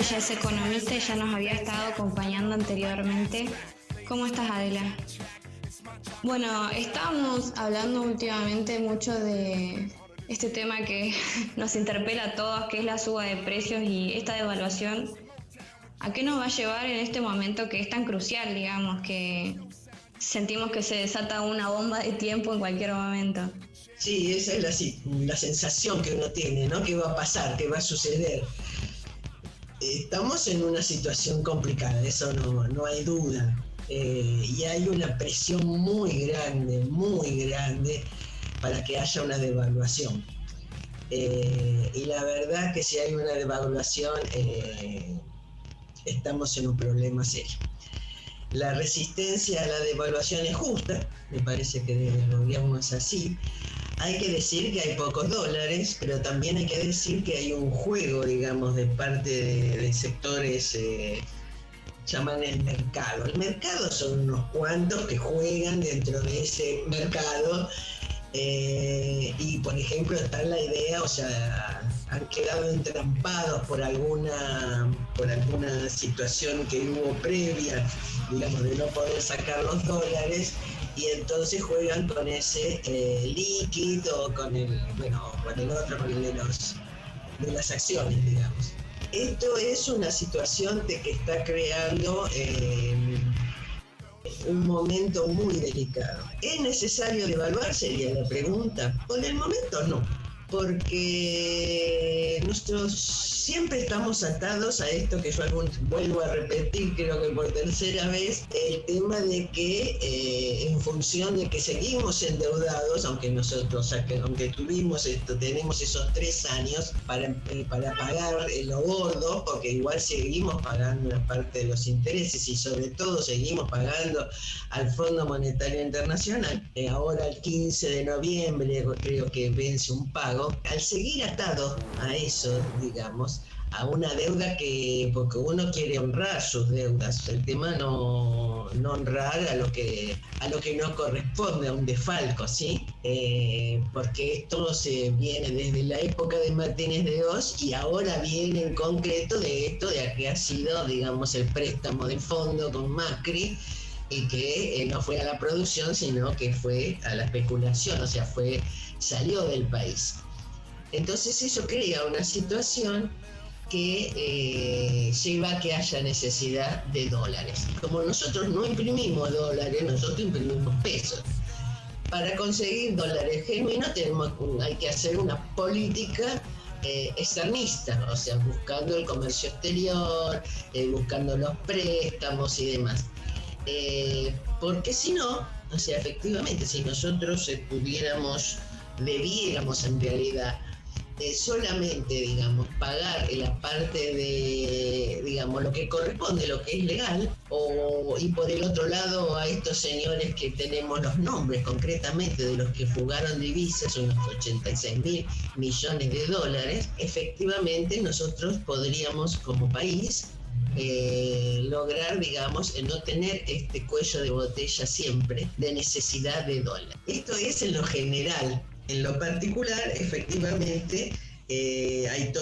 ella es economista y ya nos había estado acompañando anteriormente. ¿Cómo estás, Adela? Bueno, estábamos hablando últimamente mucho de este tema que nos interpela a todos, que es la suba de precios y esta devaluación. ¿A qué nos va a llevar en este momento que es tan crucial, digamos, que sentimos que se desata una bomba de tiempo en cualquier momento? Sí, esa es la sensación que uno tiene, ¿no? ¿Qué va a pasar? ¿Qué va a suceder? Estamos en una situación complicada, eso no hay duda. Y hay una presión muy grande para que haya una devaluación. Y la verdad que si hay una devaluación, estamos en un problema serio. La resistencia a la devaluación es justa, me parece que desde el gobierno es así. Hay que decir que hay pocos dólares, pero también hay que decir que hay un juego, digamos, de parte de sectores, llaman el mercado. El mercado son unos cuantos que juegan dentro de ese mercado. Y por ejemplo está la idea, o sea, han quedado entrampados por alguna situación que hubo previa, digamos, de no poder sacar los dólares, y entonces juegan con ese líquido, con el otro, con el de las acciones, digamos. Esto es una situación de que está creando un momento muy delicado. ¿Es necesario devaluar? Sería la pregunta. Por el momento no, porque nosotros siempre estamos atados a esto que yo vuelvo a repetir, creo que por tercera vez, el tema de que en función de que seguimos endeudados, aunque tenemos esos 3 años para pagar lo gordo, porque igual seguimos pagando una parte de los intereses y sobre todo seguimos pagando al Fondo Monetario Internacional. Ahora el 15 de noviembre creo que vence un pago. Al seguir atado a eso, digamos, a una deuda porque uno quiere honrar sus deudas, el tema no honrar a lo que no corresponde, a un desfalco, ¿sí? Porque esto se viene desde la época de Martínez de Oz y ahora viene en concreto de esto de que ha sido, digamos, el préstamo de fondo con Macri, y que no fue a la producción, sino que fue a la especulación, o sea, salió del país. Entonces eso crea una situación que lleva a que haya necesidad de dólares. Como nosotros no imprimimos dólares, nosotros imprimimos pesos. Para conseguir dólares genuinos hay que hacer una política externista, o sea, buscando el comercio exterior, buscando los préstamos y demás. Porque si no, o sea, efectivamente, si nosotros debiéramos en realidad solamente, digamos, pagar la parte de, digamos, lo que corresponde, lo que es legal, y por el otro lado a estos señores que tenemos los nombres concretamente de los que fugaron divisas, unos 86.000 millones de dólares, efectivamente nosotros podríamos como país lograr, digamos, no tener este cuello de botella siempre de necesidad de dólar. Esto es en lo general. En lo particular, efectivamente, hay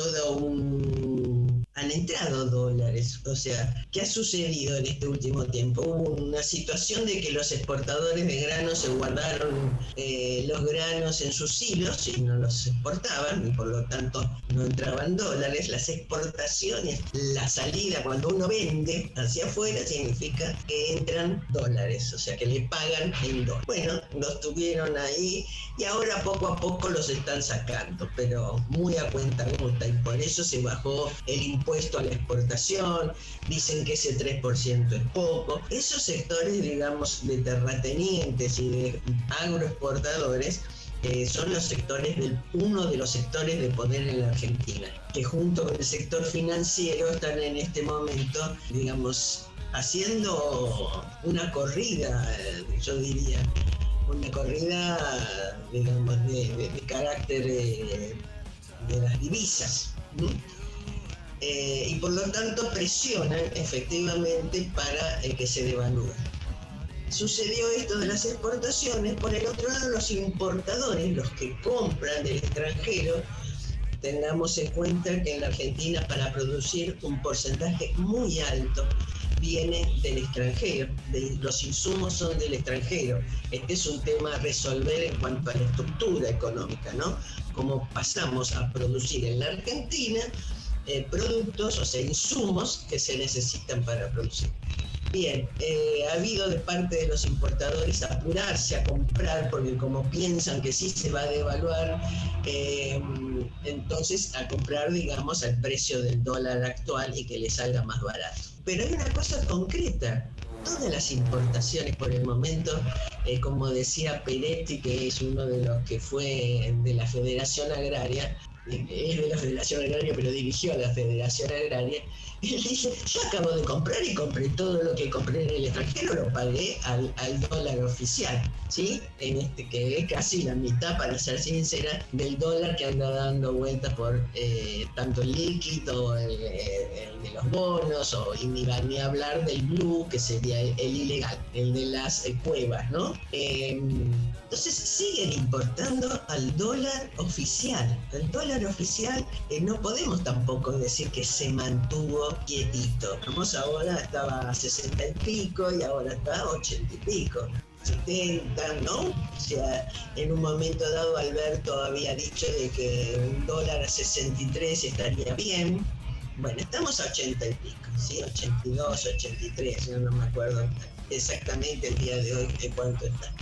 han entrado dólares. O sea, ¿qué ha sucedido en este último tiempo? Hubo una situación de que los exportadores de granos se guardaron los granos en sus silos y no los exportaban, y por lo tanto no entraban dólares. Las exportaciones, la salida, cuando uno vende hacia afuera, significa que entran dólares, o sea que le pagan en dólares. Bueno, los tuvieron ahí y ahora poco a poco los están sacando, pero muy a cuentagotas, y por eso se bajó el impuesto a la exportación. Dicen que ese 3% es poco. Esos sectores, digamos, de terratenientes y de agroexportadores son uno de los sectores de poder en la Argentina, que junto con el sector financiero están en este momento, digamos, haciendo una corrida, yo diría, una corrida, digamos, de carácter de las divisas, ¿no? Y por lo tanto presionan efectivamente para que se devalúe. Sucedió esto de las exportaciones. Por el otro lado, los importadores, los que compran del extranjero, tengamos en cuenta que en la Argentina para producir un porcentaje muy alto viene del extranjero, los insumos son del extranjero. Este es un tema a resolver en cuanto a la estructura económica, ¿no? Cómo pasamos a producir en la Argentina productos, o sea, insumos que se necesitan para producir. Bien, ha habido de parte de los importadores apurarse a comprar porque como piensan que sí se va a devaluar, entonces a comprar, digamos, al precio del dólar actual y que les salga más barato. Pero hay una cosa concreta, todas las importaciones por el momento, como decía Peretti, que es uno de los que fue de la Federación Agraria, es de la Federación Agraria, pero dirigió a la Federación Agraria, él dice, yo acabo de comprar y compré todo lo que compré en el extranjero, lo pagué al dólar oficial, ¿sí? Que es casi la mitad, para ser sincera, del dólar que anda dando vueltas por tanto el líquido, el de los bonos, y ni hablar del blue, que sería el ilegal, el de las cuevas, ¿no? Entonces siguen importando al dólar oficial. El dólar oficial no podemos tampoco decir que se mantuvo quietito. Vamos, ahora estaba a 60 y pico y ahora está a 80 y pico. 70, ¿no? O sea, en un momento dado Alberto había dicho de que un dólar a 63 estaría bien. Bueno, estamos a 80 y pico, ¿sí? 82, 83, yo no me acuerdo exactamente el día de hoy de cuánto está.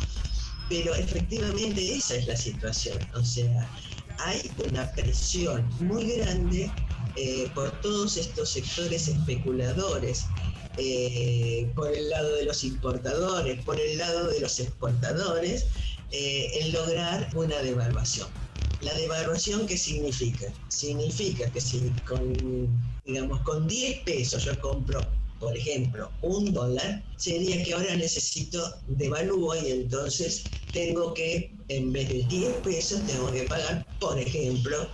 Pero efectivamente esa es la situación, o sea, hay una presión muy grande por todos estos sectores especuladores, por el lado de los importadores, por el lado de los exportadores, en lograr una devaluación. ¿La devaluación qué significa? Significa que si con 10 pesos yo compro, por ejemplo, un dólar, sería que ahora necesito devalúo y entonces tengo que, en vez de 10 pesos, tengo que pagar, por ejemplo,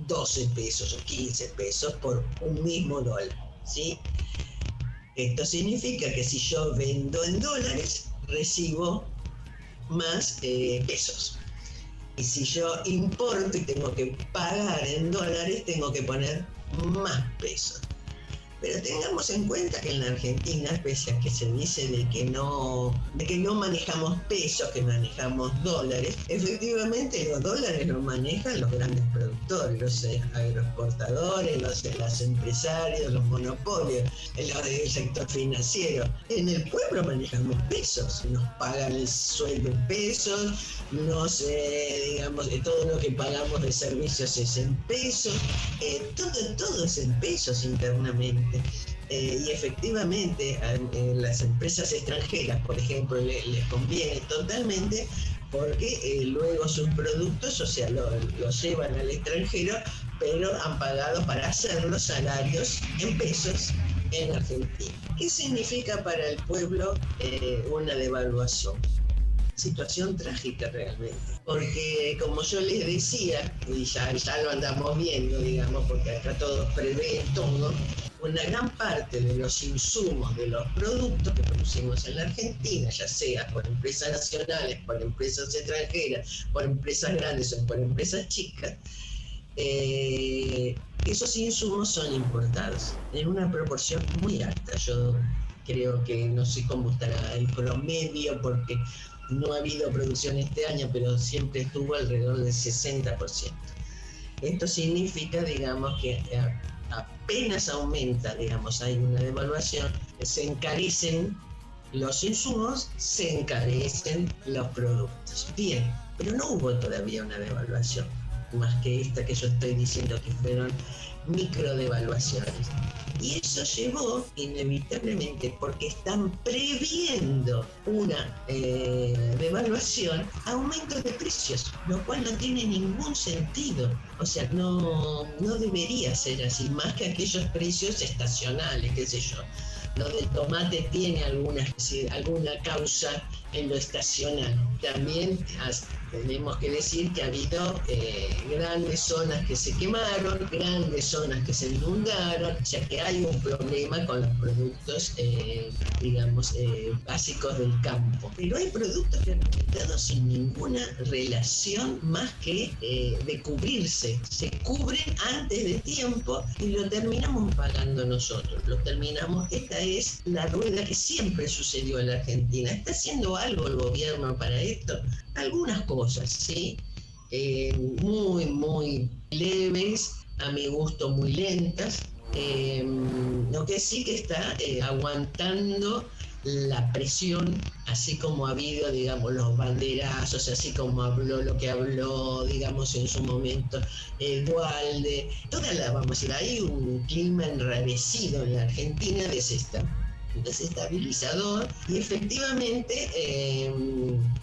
12 pesos o 15 pesos por un mismo dólar, ¿sí? Esto significa que si yo vendo en dólares, recibo más pesos. Y si yo importo y tengo que pagar en dólares, tengo que poner más pesos. Pero tengamos en cuenta que en la Argentina, pese a que se dice de que no manejamos pesos, que manejamos dólares, efectivamente los dólares los manejan los grandes productores, los agroexportadores, los empresarios, los monopolios, los del sector financiero. En el pueblo manejamos pesos, nos pagan el sueldo en pesos, todo lo que pagamos de servicios es en pesos, todo es en pesos internamente. Y efectivamente a las empresas extranjeras, por ejemplo, les conviene totalmente porque luego sus productos, o sea, los llevan al extranjero, pero han pagado para hacer los salarios en pesos en Argentina. ¿Qué significa para el pueblo una devaluación? Situación trágica realmente, porque como yo les decía, y ya lo andamos viendo, digamos, porque acá todos prevén todo, una gran parte de los insumos, de los productos que producimos en la Argentina, ya sea por empresas nacionales, por empresas extranjeras, por empresas grandes o por empresas chicas, esos insumos son importados en una proporción muy alta. Yo creo que no sé cómo estará el promedio, porque no ha habido producción este año, pero siempre estuvo alrededor del 60%. Esto significa, digamos, que apenas aumenta, digamos, hay una devaluación, se encarecen los insumos, se encarecen los productos. Bien, pero no hubo todavía una devaluación, más que esta que yo estoy diciendo que fueron microdevaluaciones. Y eso llevó inevitablemente, porque están previendo una devaluación, aumentos de precios, lo cual no tiene ningún sentido. O sea, no debería ser así, más que aquellos precios estacionales, qué sé yo. Lo del tomate tiene alguna causa en lo estacional. También tenemos que decir que ha habido grandes zonas que se quemaron, grandes zonas que se inundaron, o sea que hay un problema con los productos, básicos del campo. Pero hay productos que han aumentado sin ninguna relación más que de cubrirse. Se cubren antes de tiempo y lo terminamos pagando nosotros. Esta es la rueda que siempre sucedió en la Argentina. ¿Está haciendo algo el gobierno para esto? Algunas cosas, sí, muy, muy leves, a mi gusto muy lentas. Lo que sí que está aguantando la presión, así como ha habido, digamos, los banderazos, así como habló lo que habló, digamos, en su momento Duhalde, vamos a decir, hay un clima enrarecido en la Argentina desestabilizador, y efectivamente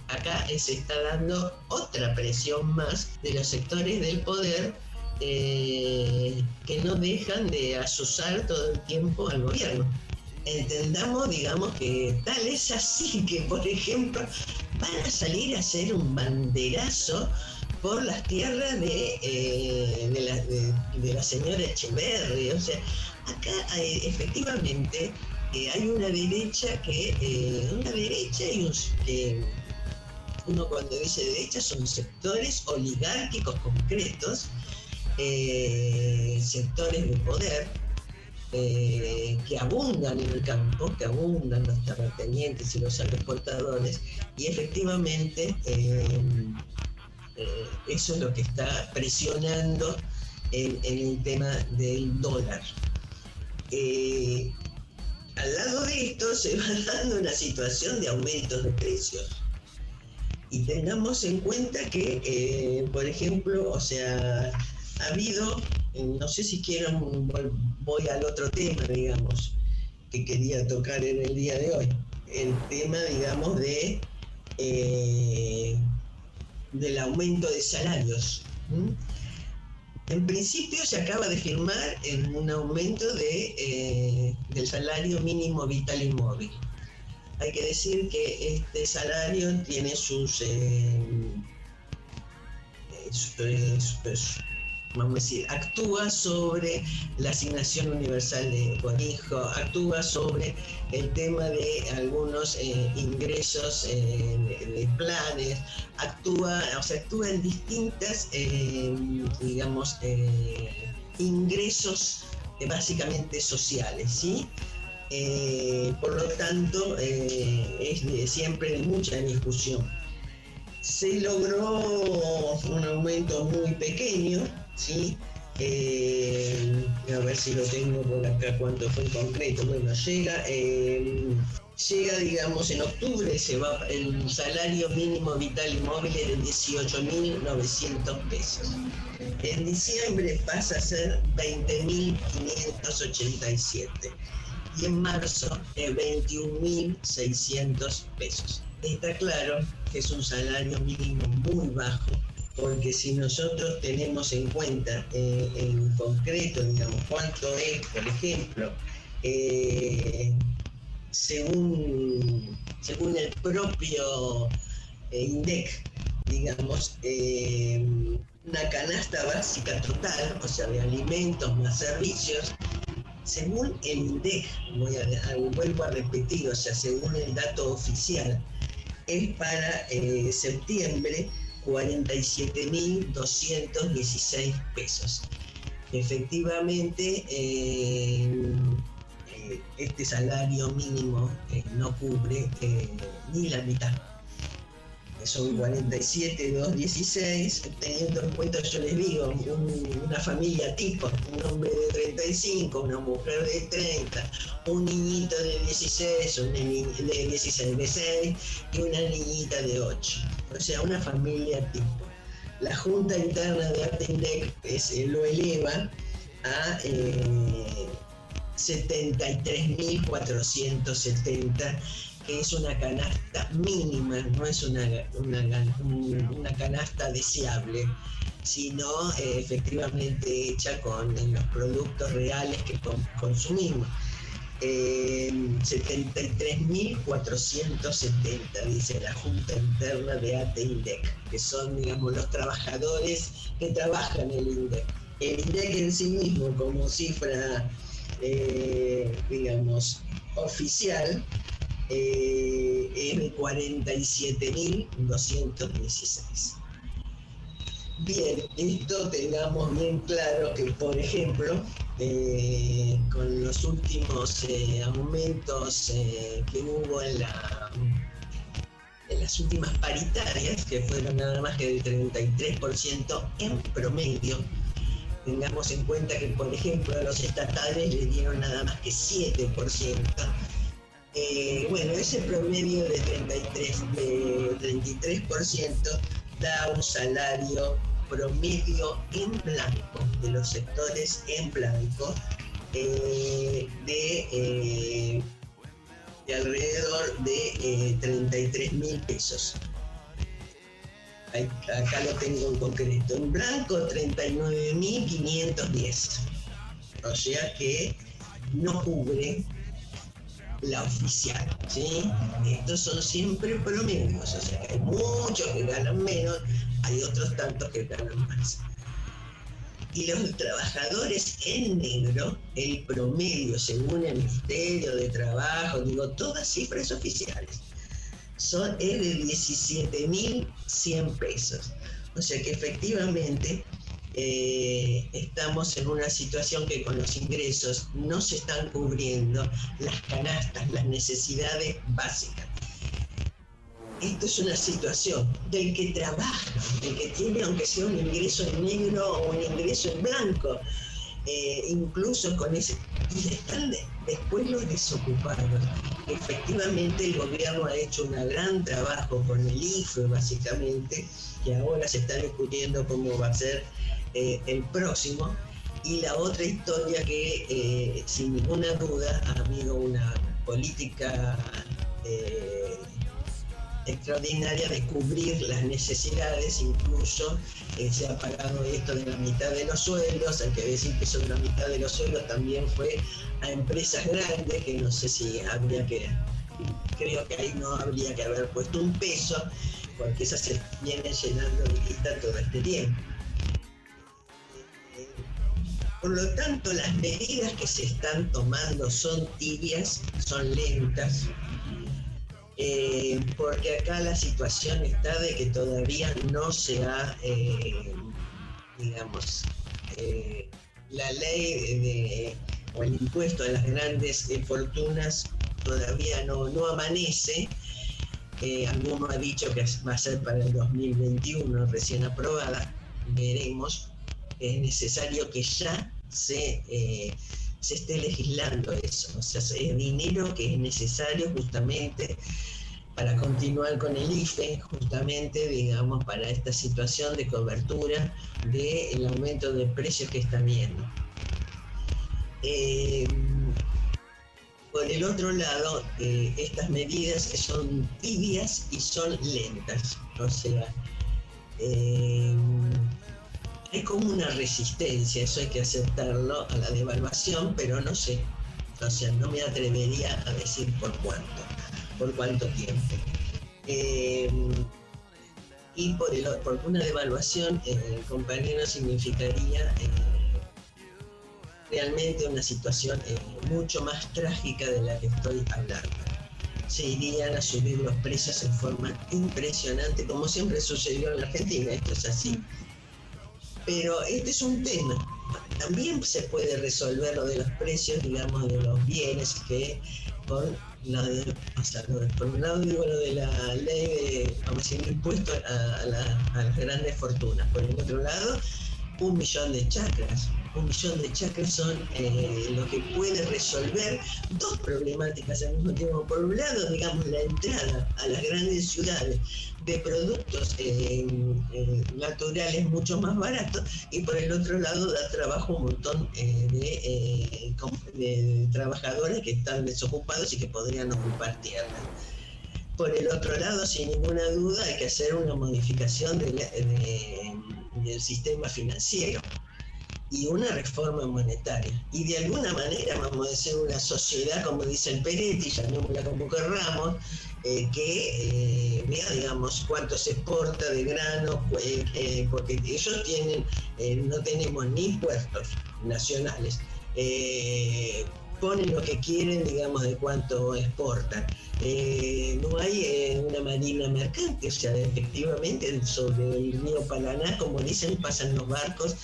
acá se está dando otra presión más de los sectores del poder que no dejan de azuzar todo el tiempo al gobierno. Entendamos, digamos, que tal es así que, por ejemplo, van a salir a hacer un banderazo por las tierras de la señora Echeverri. O sea, acá efectivamente hay una derecha uno cuando dice derecha son sectores oligárquicos concretos, sectores de poder, que abundan en el campo, que abundan los terratenientes y los agroexportadores, y efectivamente eso es lo que está presionando en el tema del dólar. Al lado de esto se va dando una situación de aumentos de precios. Y tengamos en cuenta que, por ejemplo, o sea, ha habido, no sé si quiero, voy al otro tema, digamos, que quería tocar en el día de hoy, el tema, digamos, del aumento de salarios. En principio se acaba de firmar en un aumento del salario mínimo vital y móvil. Hay que decir que este salario tiene vamos a decir, actúa sobre la asignación universal de por hijo, actúa sobre el tema de algunos ingresos de planes, actúa en distintas, ingresos básicamente sociales, ¿sí? Por lo tanto, es siempre de mucha discusión. Se logró un aumento muy pequeño, ¿sí? A ver si lo tengo por acá, cuánto fue en concreto. Bueno, llega, digamos, en octubre el salario mínimo vital y móvil es de 18.900 pesos. En diciembre pasa a ser 20.587 y en marzo 21.600 pesos. Está claro que es un salario mínimo muy bajo, porque si nosotros tenemos en cuenta en concreto, digamos, cuánto es, por ejemplo, según el propio INDEC, digamos, una canasta básica total, o sea, de alimentos más servicios, según el INDEC, vuelvo a repetir, o sea, según el dato oficial, es para septiembre 47.216 pesos. Efectivamente, este salario mínimo no cubre ni la mitad. Son 47.216, teniendo en cuenta, yo les digo, una familia tipo, un hombre de 35, una mujer de 30, un niñito de 16, de 6 y una niñita de 8. O sea, una familia tipo. La Junta Interna de ARTINDEC lo eleva a 73.470, que es una canasta mínima, no es una canasta deseable, sino efectivamente hecha con los productos reales que consumimos. 73.470, dice la Junta Interna de ATE-INDEC, que son, digamos, los trabajadores que trabajan en el INDEC. El INDEC en sí mismo, como cifra, digamos, oficial, es de 47.216. Bien, esto tengamos bien claro que, por ejemplo, con los últimos aumentos que hubo en las últimas paritarias, que fueron nada más que del 33% en promedio, tengamos en cuenta que, por ejemplo, a los estatales le dieron nada más que 7%. Bueno, ese promedio de 33% da un salario promedio en blanco, de los sectores en blanco, de alrededor de 33.000 pesos. Acá lo tengo en concreto. En blanco, 39.510. O sea que no cubre la oficial, ¿sí? Estos son siempre promedios, o sea que hay muchos que ganan menos, hay otros tantos que ganan más. Y los trabajadores en negro, el promedio, según el Ministerio de Trabajo, digo, todas cifras oficiales, es de 17.100 pesos. O sea que efectivamente estamos en una situación que con los ingresos no se están cubriendo las canastas, las necesidades básicas. Esto es una situación del que trabaja, del que tiene, aunque sea un ingreso en negro o un ingreso en blanco, incluso con ese, y están después los desocupados. Efectivamente el gobierno ha hecho un gran trabajo con el IFE, básicamente, que ahora se está discutiendo cómo va a ser el próximo. Y la otra historia que sin ninguna duda ha habido una política extraordinaria de cubrir las necesidades, incluso se ha pagado esto de la mitad de los sueldos. Hay que decir que eso de la mitad de los sueldos también fue a empresas grandes, que no sé si creo que ahí no habría que haber puesto un peso, porque esas se vienen llenando de guita todo este tiempo. Por lo tanto, las medidas que se están tomando son tibias, son lentas, porque acá la situación está de que todavía no se ha, digamos, la ley o el impuesto a las grandes fortunas todavía no amanece. Alguno ha dicho que va a ser para el 2021 recién aprobada, veremos. Es necesario que ya se esté legislando eso, o sea, es dinero que es necesario justamente para continuar con el IFE, justamente, digamos, para esta situación de cobertura del aumento de precios que está viendo. Por el otro lado, estas medidas son tibias y son lentas, o sea, hay como una resistencia, eso hay que aceptarlo, a la devaluación, pero no sé, o sea, no me atrevería a decir por cuánto tiempo. Y por una devaluación, compañero, significaría realmente una situación mucho más trágica de la que estoy hablando. Se irían a subir los precios en forma impresionante, como siempre sucedió en la Argentina, esto es así. Pero este es un tema. También se puede resolver lo de los precios, digamos, de los bienes, que por un lado digo lo de la ley de, vamos a decir, impuesto a las grandes fortunas. Por el otro lado, 1 millón de chacras. 1 millón de chacras son lo que puede resolver dos problemáticas al mismo tiempo. Por un lado, digamos, la entrada a las grandes ciudades de productos naturales mucho más baratos, y por el otro lado da trabajo a un montón de trabajadores que están desocupados y que podrían ocupar tierras. Por el otro lado, sin ninguna duda, hay que hacer una modificación del sistema financiero. y una reforma monetaria. Y de alguna manera, vamos a decir, una sociedad, como dice el Peretti, llamémosla como querramos, que vea, digamos, cuánto se exporta de grano, porque ellos tienen, no tenemos ni impuestos nacionales, ponen lo que quieren, digamos, de cuánto exportan. No hay una marina mercante, o sea, efectivamente sobre el río Paraná, como dicen, pasan los barcos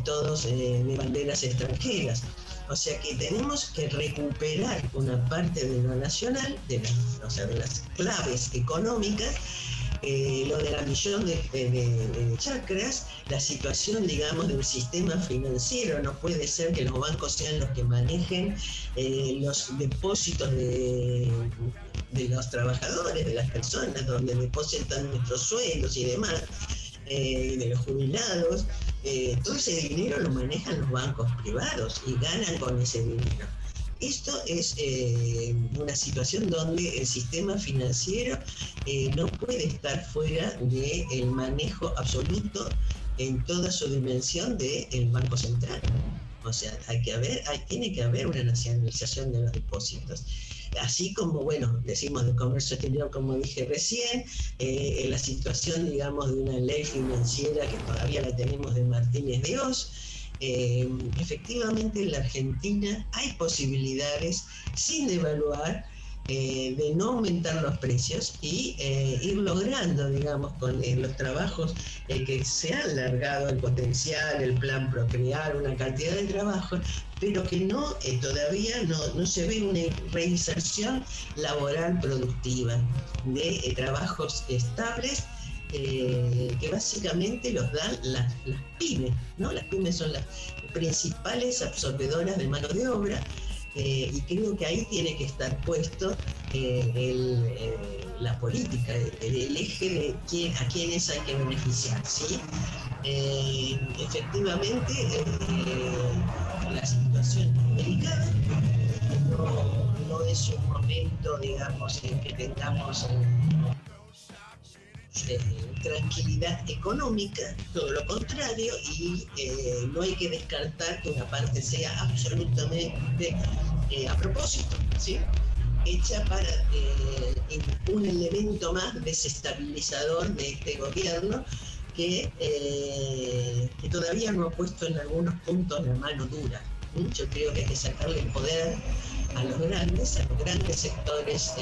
todos de banderas extranjeras. O sea que tenemos que recuperar una parte de lo nacional, o sea, de las claves económicas, lo de la millón de chacras, la situación, digamos, del sistema financiero. No puede ser que los bancos sean los que manejen los depósitos de los trabajadores, de las personas, donde depositan nuestros sueldos y demás, de los jubilados. Todo ese dinero lo manejan los bancos privados y ganan con ese dinero. Esto es una situación donde el sistema financiero no puede estar fuera del manejo absoluto en toda su dimensión del Banco Central. O sea, tiene que haber una nacionalización de los depósitos. Así como, bueno, decimos de comercio exterior, como dije recién, la situación, digamos, de una ley financiera que todavía la tenemos de Martínez de Oz. Efectivamente en la Argentina hay posibilidades, sin devaluar, de no aumentar los precios y ir logrando, digamos, con los trabajos que se han largado, el potencial, el plan Procrear, una cantidad de trabajos, pero que no todavía no se ve una reinserción laboral productiva de trabajos estables, que básicamente los dan las pymes, ¿no? Las pymes son las principales absorbedoras de mano de obra, y creo que ahí tiene que estar puesto la política, el eje de a quiénes hay que beneficiar, ¿sí? Efectivamente, la situación es delicada, no es un momento, digamos, en que tengamos tranquilidad económica, todo lo contrario, y no hay que descartar que una parte sea absolutamente a propósito, ¿sí? Hecha para un elemento más desestabilizador de este gobierno que todavía no ha puesto en algunos puntos la mano dura. Yo creo que hay que sacarle el poder a los grandes sectores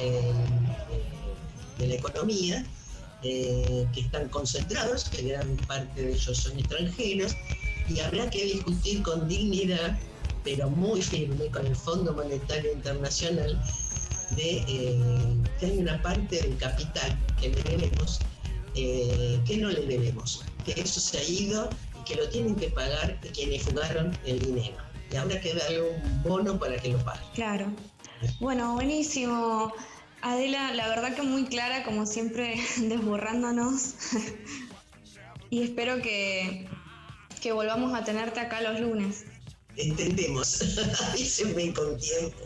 de la economía, que están concentrados, que gran parte de ellos son extranjeros, y habrá que discutir con dignidad, pero muy firme, con el Fondo Monetario Internacional, de que hay una parte del capital que le debemos, que no le debemos, que eso se ha ido y que lo tienen que pagar quienes fugaron el dinero. Y habrá que darle un bono para que lo pague. Claro. Bueno, buenísimo. Adela, la verdad que muy clara, como siempre, desborrándonos. Y espero que volvamos a tenerte acá los lunes. Entendemos, avísenme con tiempo.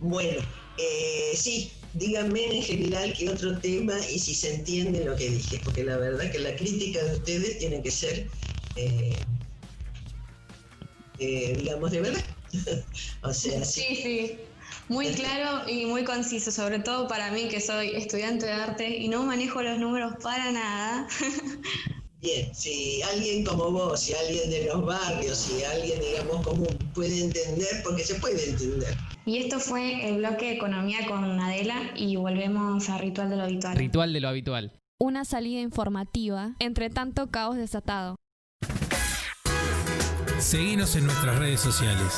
Bueno, sí, díganme en general qué otro tema y si se entiende lo que dije, porque la verdad que la crítica de ustedes tiene que ser, digamos, de verdad. O sea, sí. Muy claro y muy conciso, sobre todo para mí que soy estudiante de arte y no manejo los números para nada. Bien, si alguien como vos, si alguien de los barrios, si alguien, digamos, común puede entender, porque se puede entender. Y esto fue el bloque de Economía con Adela y volvemos a Ritual de lo Habitual. Ritual de lo Habitual. Una salida informativa entre tanto caos desatado. Seguinos en nuestras redes sociales.